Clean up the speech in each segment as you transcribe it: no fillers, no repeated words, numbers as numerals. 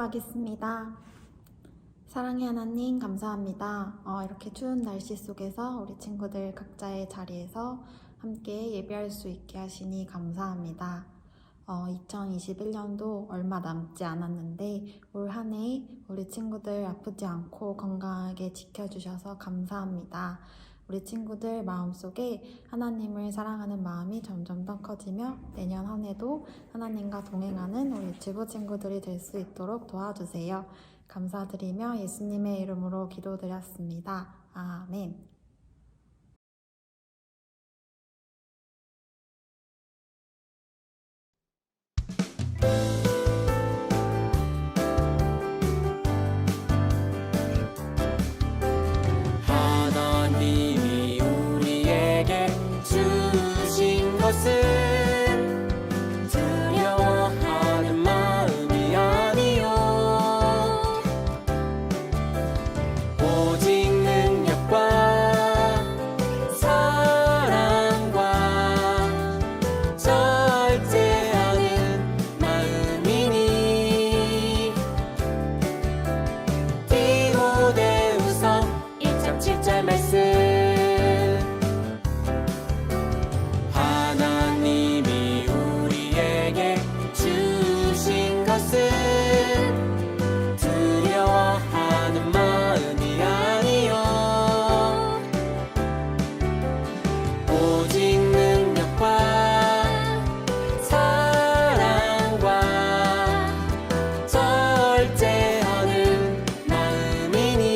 기도하겠습니다. 사랑의 하나님 감사합니다. 이렇게 추운 날씨 속에서 우리 친구들 각자의 자리에서 함께 예배할 수 있게 하시니 감사합니다. 2021년도 얼마 남지 않았는데 올 한 해 우리 친구들 아프지 않고 건강하게 지켜주셔서 감사합니다. 우리 친구들 마음속에 하나님을 사랑하는 마음이 점점 더 커지며 내년 한 해도 하나님과 동행하는 우리 주부 친구들이 될 수 있도록 도와주세요. 감사드리며 예수님의 이름으로 기도드렸습니다. 아멘. 하나님이 우리에게 주신 것은 두려워하는 마음이 아니요 오직 능력과 사랑과 절제하는 마음이니 디모데후서 1장 7절 말씀 하나님이 우리에게 주신 것은 두려워하는 마음이 아니요 오직 능력과 사랑과 절제하는 마음이니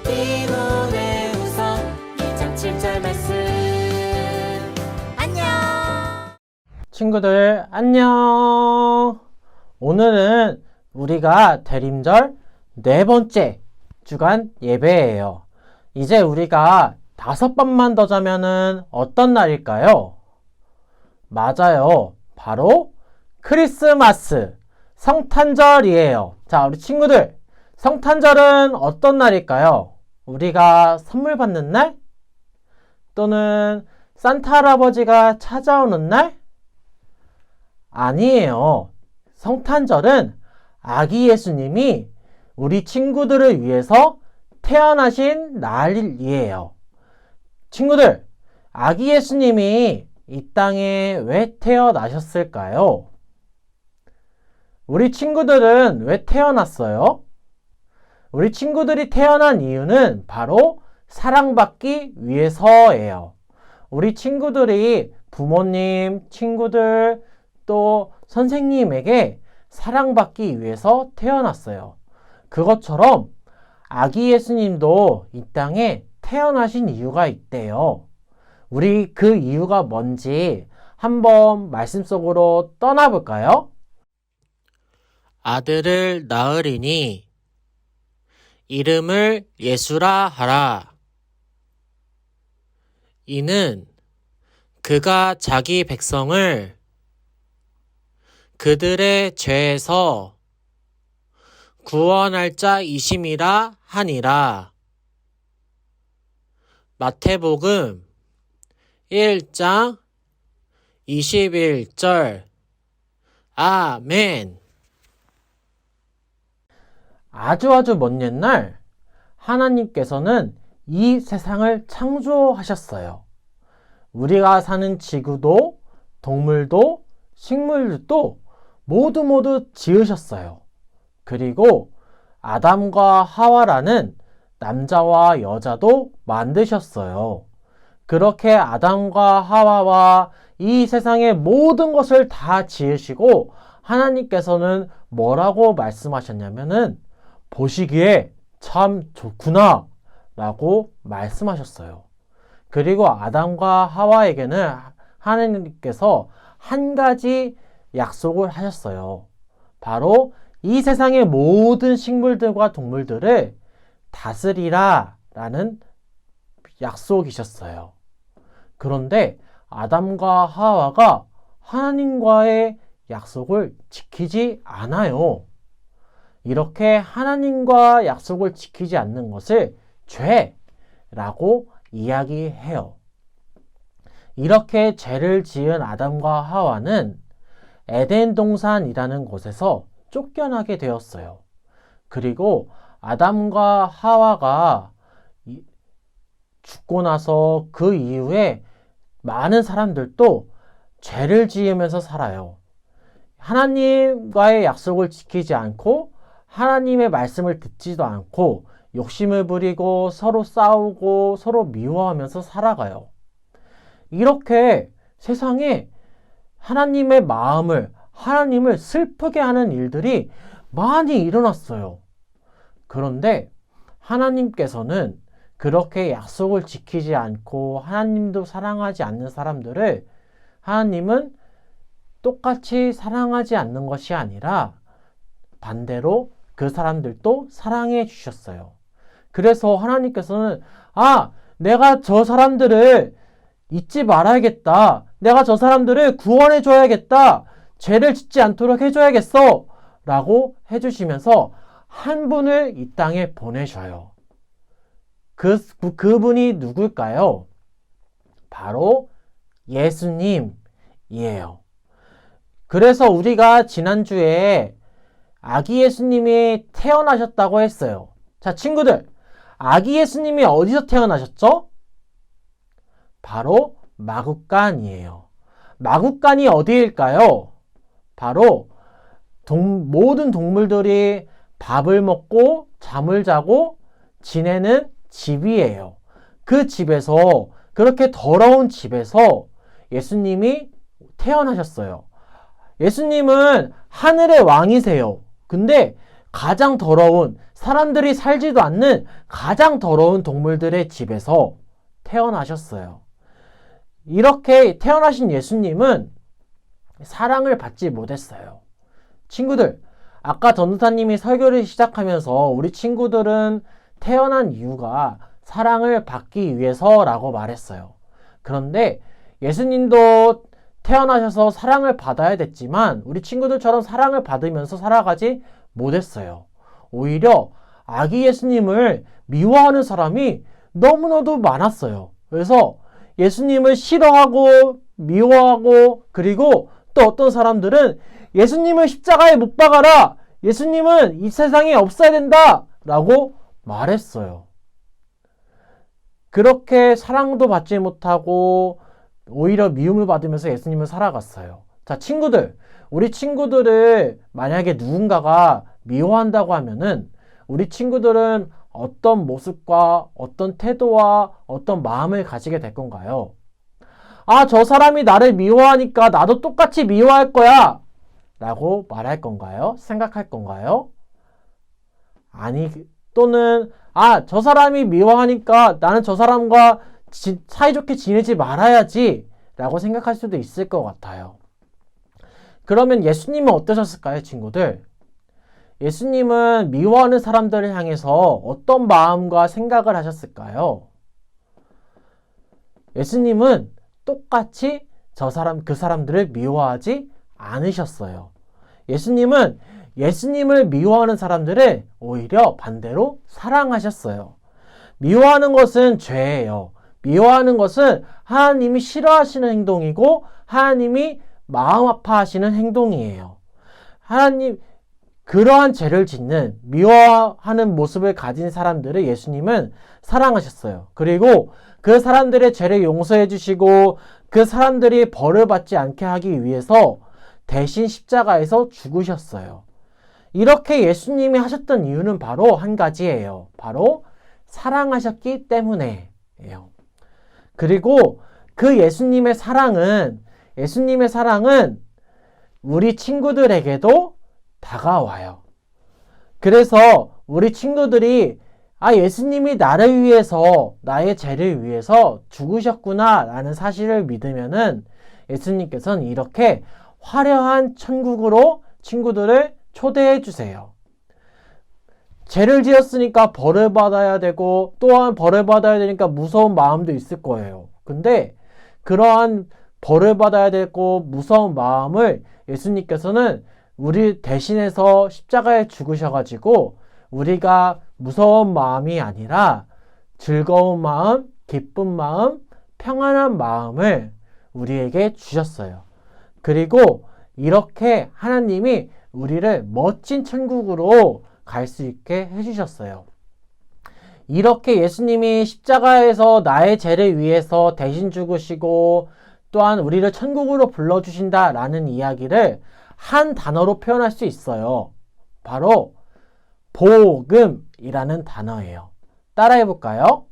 디모데후서 2장 7절 말씀 안녕. 친구들 안녕. 오늘은 우리가 대림절 네 번째 주간 예배예요. 이제 우리가 5번만 더 자면은 어떤 날일까요? 맞아요. 바로 크리스마스 성탄절이에요. 자, 우리 친구들 성탄절은 어떤 날일까요? 우리가 선물 받는 날? 또는 산타 할아버지가 찾아오는 날? 아니에요. 성탄절은 아기 예수님이 우리 친구들을 위해서 태어나신 날이에요. 친구들, 아기 예수님이 이 땅에 왜 태어나셨을까요? 우리 친구들은 왜 태어났어요? 우리 친구들이 태어난 이유는 바로 사랑받기 위해서예요. 우리 친구들이 부모님, 친구들, 또 선생님에게 사랑받기 위해서 태어났어요. 그것처럼 아기 예수님도 이 땅에 태어나신 이유가 있대요. 우리 그 이유가 뭔지 한번 말씀 속으로 떠나볼까요? 아들을 낳으리니 이름을 예수라 하라. 이는 그가 자기 백성을 그들의 죄에서 구원할 자이심이라 하니라. 마태복음 1장 21절 아멘. 아주 먼 옛날 하나님께서는 이 세상을 창조하셨어요. 우리가 사는 지구도 동물도 식물도 모두 지으셨어요. 그리고 아담과 하와라는 남자와 여자도 만드셨어요. 그렇게 아담과 하와와 이 세상의 모든 것을 다 지으시고 하나님께서는 뭐라고 말씀하셨냐면은 보시기에 참 좋구나 라고 말씀하셨어요. 그리고 아담과 하와에게는 하나님께서 한 가지 약속을 하셨어요. 바로 이 세상의 모든 식물들과 동물들을 다스리라 라는 약속이셨어요. 그런데 아담과 하와가 하나님과의 약속을 지키지 않아요. 이렇게 하나님과 약속을 지키지 않는 것을 죄라고 이야기해요. 이렇게 죄를 지은 아담과 하와는 에덴 동산이라는 곳에서 쫓겨나게 되었어요. 그리고 아담과 하와가 죽고 나서 그 이후에 많은 사람들도 죄를 지으면서 살아요. 하나님과의 약속을 지키지 않고 하나님의 말씀을 듣지도 않고 욕심을 부리고 서로 싸우고 서로 미워하면서 살아가요. 이렇게 세상에 하나님의 마음을, 하나님을 슬프게 하는 일들이 많이 일어났어요. 그런데 하나님께서는 그렇게 약속을 지키지 않고 하나님도 사랑하지 않는 사람들을 하나님은 똑같이 사랑하지 않는 것이 아니라 반대로 그 사람들도 사랑해 주셨어요. 그래서 하나님께서는 내가 저 사람들을 잊지 말아야겠다. 내가 저 사람들을 구원해 줘야겠다. 죄를 짓지 않도록 해줘야겠어. 라고 해주시면서 한 분을 이 땅에 보내셔요. 그분이 누굴까요? 바로 예수님이에요. 그래서 우리가 지난주에 아기 예수님이 태어나셨다고 했어요. 자, 친구들, 아기 예수님이 어디서 태어나셨죠? 바로 마구간이에요. 마구간이 어디일까요? 바로 모든 동물들이 밥을 먹고 잠을 자고 지내는 집이에요. 그 집에서, 그렇게 더러운 집에서 예수님이 태어나셨어요. 예수님은 하늘의 왕이세요. 근데 가장 더러운, 사람들이 살지도 않는 가장 더러운 동물들의 집에서 태어나셨어요. 이렇게 태어나신 예수님은 사랑을 받지 못했어요. 친구들, 아까 전도사님이 설교를 시작하면서 우리 친구들은 태어난 이유가 사랑을 받기 위해서라고 말했어요. 그런데 예수님도 태어나셔서 사랑을 받아야 됐지만 우리 친구들처럼 사랑을 받으면서 살아가지 못했어요. 오히려 아기 예수님을 미워하는 사람이 너무나도 많았어요. 그래서 예수님을 싫어하고 미워하고 그리고 또 어떤 사람들은 예수님을 십자가에 못 박아라! 예수님은 이 세상에 없어야 된다! 라고 말했어요. 그렇게 사랑도 받지 못하고 오히려 미움을 받으면서 예수님을 살아갔어요. 자, 친구들, 우리 친구들을 만약에 누군가가 미워한다고 하면은 우리 친구들은 어떤 모습과 어떤 태도와 어떤 마음을 가지게 될 건가요? 저 사람이 나를 미워하니까 나도 똑같이 미워할 거야! 라고 말할 건가요? 생각할 건가요? 또는 저 사람이 미워하니까 나는 저 사람과 사이좋게 지내지 말아야지 라고 생각할 수도 있을 것 같아요. 그러면 예수님은 어떠셨을까요, 친구들? 예수님은 미워하는 사람들을 향해서 어떤 마음과 생각을 하셨을까요? 예수님은 똑같이 그 사람들을 미워하지 않으셨어요. 예수님은 예수님을 미워하는 사람들을 오히려 반대로 사랑하셨어요. 미워하는 것은 죄예요. 미워하는 것은 하나님이 싫어하시는 행동이고 하나님이 마음 아파하시는 행동이에요. 그러한 죄를 짓는 미워하는 모습을 가진 사람들을 예수님은 사랑하셨어요. 그리고 그 사람들의 죄를 용서해 주시고 그 사람들이 벌을 받지 않게 하기 위해서 대신 십자가에서 죽으셨어요. 이렇게 예수님이 하셨던 이유는 바로 한 가지예요. 바로 사랑하셨기 때문에예요. 그리고 그 예수님의 사랑은 우리 친구들에게도 다가와요. 그래서 우리 친구들이 예수님이 나를 위해서, 나의 죄를 위해서 죽으셨구나 라는 사실을 믿으면은 예수님께서는 이렇게 화려한 천국으로 친구들을 초대해 주세요. 죄를 지었으니까 벌을 받아야 되고 또한 벌을 받아야 되니까 무서운 마음도 있을 거예요. 근데 그러한 벌을 받아야 되고 무서운 마음을 예수님께서는 우리 대신해서 십자가에 죽으셔가지고 우리가 무서운 마음이 아니라 즐거운 마음, 기쁜 마음, 평안한 마음을 우리에게 주셨어요. 그리고 이렇게 하나님이 우리를 멋진 천국으로 갈 수 있게 해주셨어요. 이렇게 예수님이 십자가에서 나의 죄를 위해서 대신 죽으시고 또한 우리를 천국으로 불러주신다라는 이야기를 한 단어로 표현할 수 있어요. 바로 복음이라는 단어예요. 따라해 볼까요?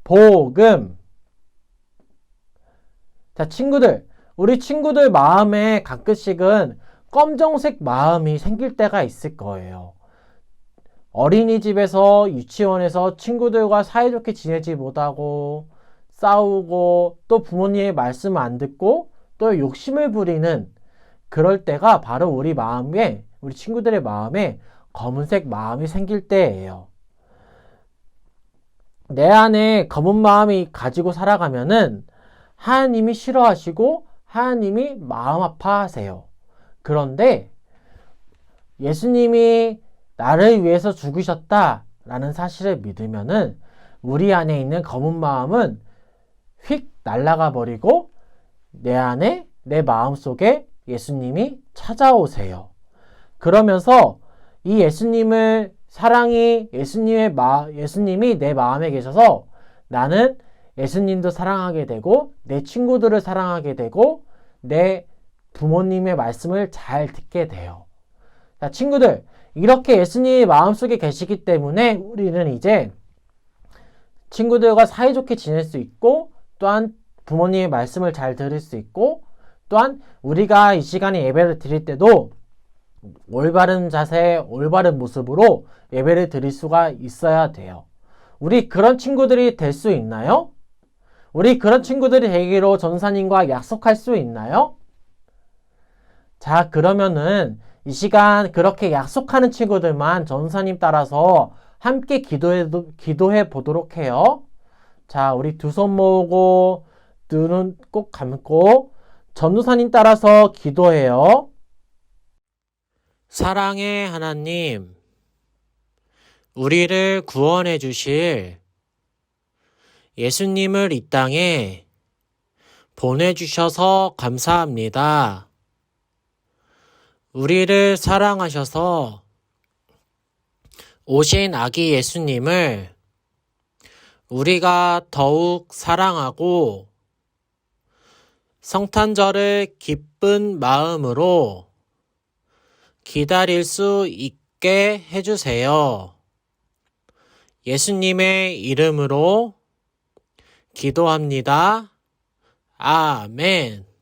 복음. 자, 친구들, 우리 친구들 마음에 가끔씩은 검정색 마음이 생길 때가 있을 거예요. 어린이집에서 유치원에서 친구들과 사이좋게 지내지 못하고 싸우고 또 부모님의 말씀 안 듣고 또 욕심을 부리는 그럴 때가 바로 우리 마음에, 우리 친구들의 마음에 검은색 마음이 생길 때예요. 내 안에 검은 마음이 가지고 살아가면은 하나님이 싫어하시고 하나님이 마음 아파하세요. 그런데 예수님이 나를 위해서 죽으셨다라는 사실을 믿으면은 우리 안에 있는 검은 마음은 휙 날아가 버리고 내 안에, 내 마음 속에 예수님이 찾아오세요. 그러면서 이 예수님을 사랑이 예수님이 내 마음에 계셔서 나는 예수님도 사랑하게 되고 내 친구들을 사랑하게 되고 내 부모님의 말씀을 잘 듣게 돼요. 자, 친구들, 이렇게 예수님이 마음속에 계시기 때문에 우리는 이제 친구들과 사이좋게 지낼 수 있고 또한 부모님의 말씀을 잘 들을 수 있고 또한 우리가 이 시간에 예배를 드릴 때도 올바른 자세, 올바른 모습으로 예배를 드릴 수가 있어야 돼요. 우리 그런 친구들이 될 수 있나요? 우리 그런 친구들이 되기로 전사님과 약속할 수 있나요? 자, 그러면은 이 시간 그렇게 약속하는 친구들만 전사님 따라서 함께 기도해 보도록 해요. 자, 우리 두 손 모으고 눈은 꼭 감고 전도사님 따라서 기도해요. 사랑의 하나님, 우리를 구원해 주실 예수님을 이 땅에 보내주셔서 감사합니다. 우리를 사랑하셔서 오신 아기 예수님을 우리가 더욱 사랑하고 성탄절을 기쁜 마음으로 기다릴 수 있게 해주세요. 예수님의 이름으로 기도합니다. 아멘.